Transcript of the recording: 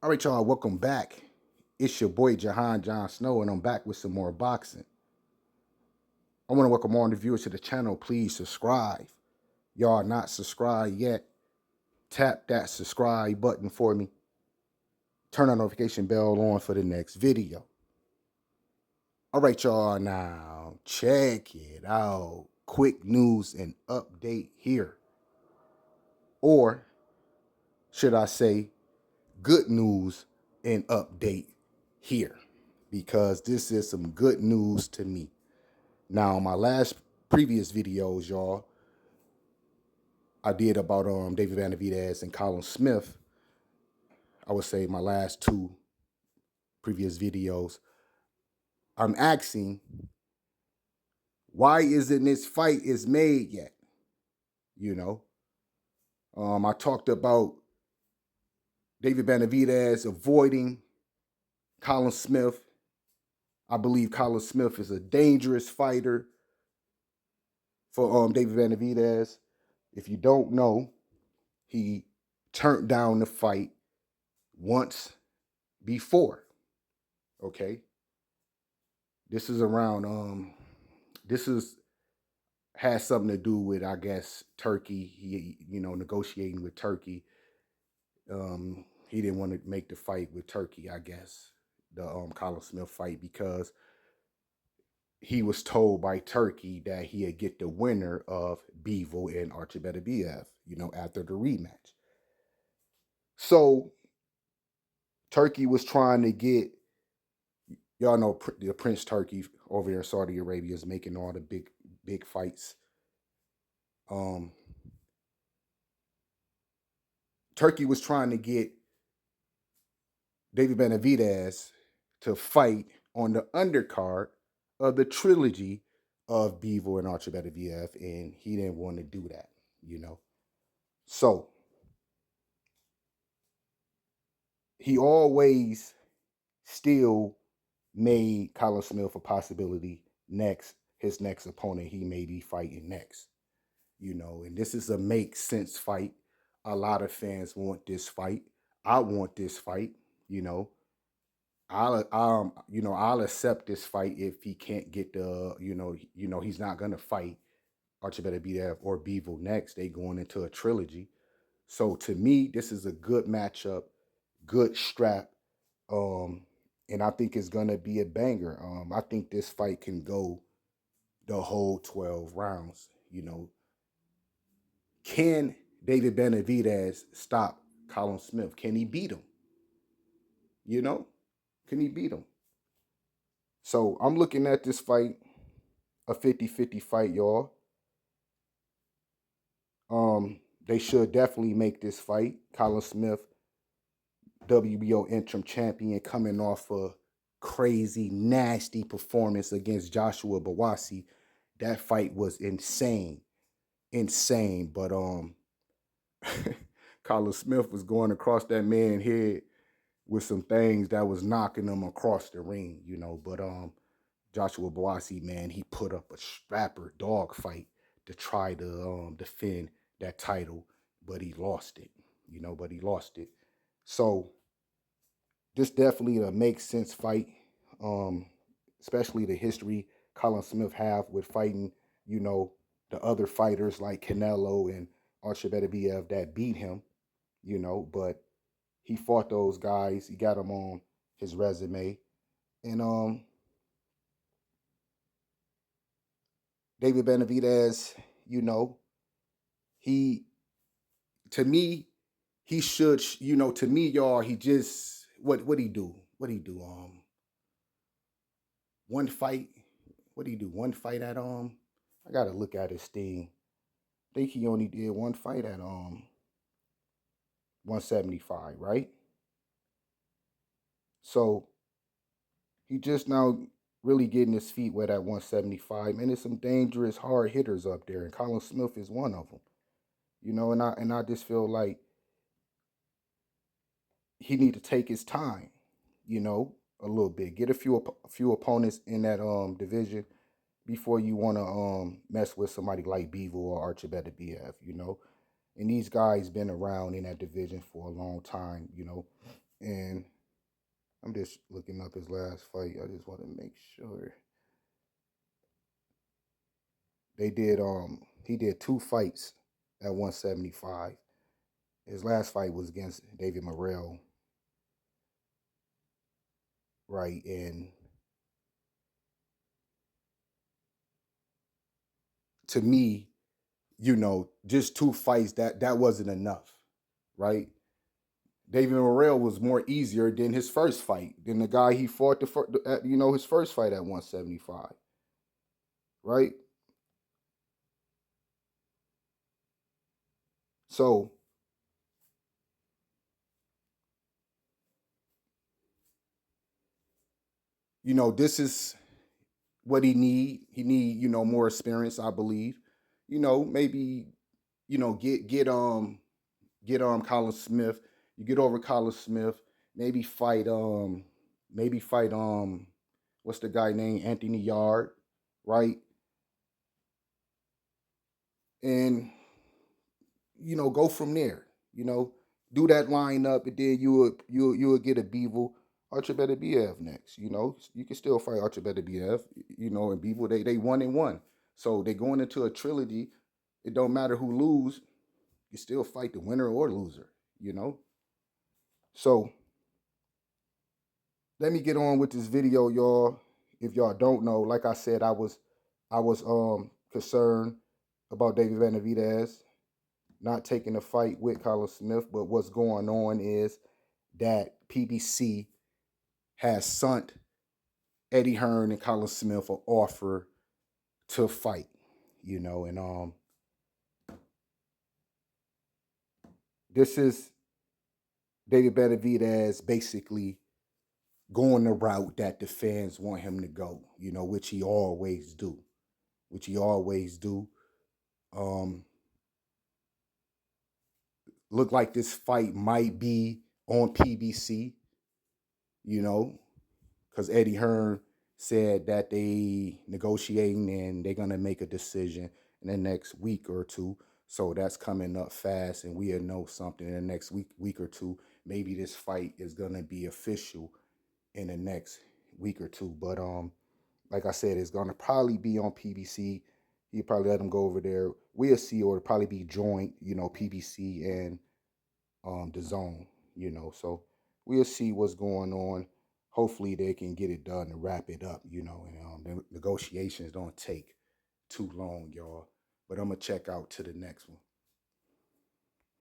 All right, y'all, welcome back. It's your boy Jahan John Snow, and I'm back with some more boxing. I want to welcome all the viewers to the channel. Please subscribe. Y'all not subscribed yet, tap that subscribe button for me. Turn the notification bell on for the next video. All right, y'all, now check it out. Quick news and update here. Or should I say, good news and update here. Because this is some good news to me. Now, my previous videos, y'all, I did about David Benavidez and Callum Smith. I would say my last two previous videos. I'm asking, why isn't this fight is made yet? You know, I talked about David Benavidez avoiding Callum Smith. I believe Callum Smith is a dangerous fighter for David Benavidez. If you don't know, he turned down the fight once before. Okay. This is around this is has something to do with, I guess, Turkey. He, negotiating with Turkey. He didn't want to make the fight with Turkey, I guess, the Colin Smith fight, because he was told by Turkey that he'd get the winner of Bevo and Benavidez, after the rematch. So Turkey was trying to get, y'all know the Prince Turkey over there in Saudi Arabia is making all the big fights. Turkey was trying to get David Benavidez to fight on the undercard of the trilogy of Bevo and Benavidez, and he didn't want to do that, So he always still made Colin Smith a possibility his next opponent he may be fighting next, and this is a make sense fight. A lot of fans want this fight. I want this fight, I'll accept this fight if he can't get he's not gonna fight Benavidez or Bevo next. They going into a trilogy. So to me, this is a good matchup, good strap. And I think it's gonna be a banger. I think this fight can go the whole 12 rounds. Can David Benavidez stop Colin Smith? Can he beat him? Can he beat him? So I'm looking at this fight, a 50-50 fight, y'all. They should definitely make this fight. Colin Smith, WBO interim champion, coming off a crazy, nasty performance against Joshua Bawasi. That fight was insane. But Colin Smith was going across that man's head with some things that was knocking him across the ring, But Joshua Bawasi, man, he put up a scrapper dog fight to try to defend that title, but he lost it, So this definitely a make sense fight, especially the history Colin Smith have with fighting, the other fighters like Canelo and Benavidez that beat him, but he fought those guys. He got them on his resume. And David Benavidez, he, to me, he should, to me, y'all, he just, what he do? One fight, what he do? One fight at, I got to look at his thing. I think he only did one fight at, 175, right? So he just now really getting his feet wet at 175, and there's some dangerous hard hitters up there, and Colin Smith is one of them. And I just feel like he need to take his time, a little bit. Get a few opponents in that division before you want to mess with somebody like Bevo or Benavidez, And these guys been around in that division for a long time, And I'm just looking up his last fight. I just want to make sure. He did 2 fights at 175. His last fight was against David Morrell, right? And to me, just 2 fights, that wasn't enough, right? David Morrell was more easier than his first fight, than the guy he fought his first fight at 175, right? So, this is what he need. He need, more experience, I believe. Maybe, get Colin Smith. You get over Colin Smith, maybe fight what's the guy named Anthony Yard, right? And go from there. Do that lineup, and then you would get a Bivol Archibald Benavidez next. You can still fight Archibald Benavidez, and Bivol they 1-1. So they going into a trilogy. It don't matter who lose, you still fight the winner or loser, So let me get on with this video, y'all. If y'all don't know, like I said, I was concerned about David Benavidez not taking a fight with Colin Smith, but what's going on is that PBC has sent Eddie Hearn and Colin Smith an offer to fight, and this is David Benavidez basically going the route that the fans want him to go, which he always do. Um, Look like this fight might be on PBC, because Eddie Hearn said that they negotiating and they're gonna make a decision in the next week or two. So that's coming up fast, and we'll know something in the next week or two. Maybe this fight is gonna be official in the next week or two. But like I said, it's gonna probably be on PBC. He probably let him go over there. We'll see, or it'll probably be joint, PBC and the zone, So we'll see what's going on. Hopefully they can get it done and wrap it up, and the negotiations don't take too long, y'all. But I'm gonna check out to the next one.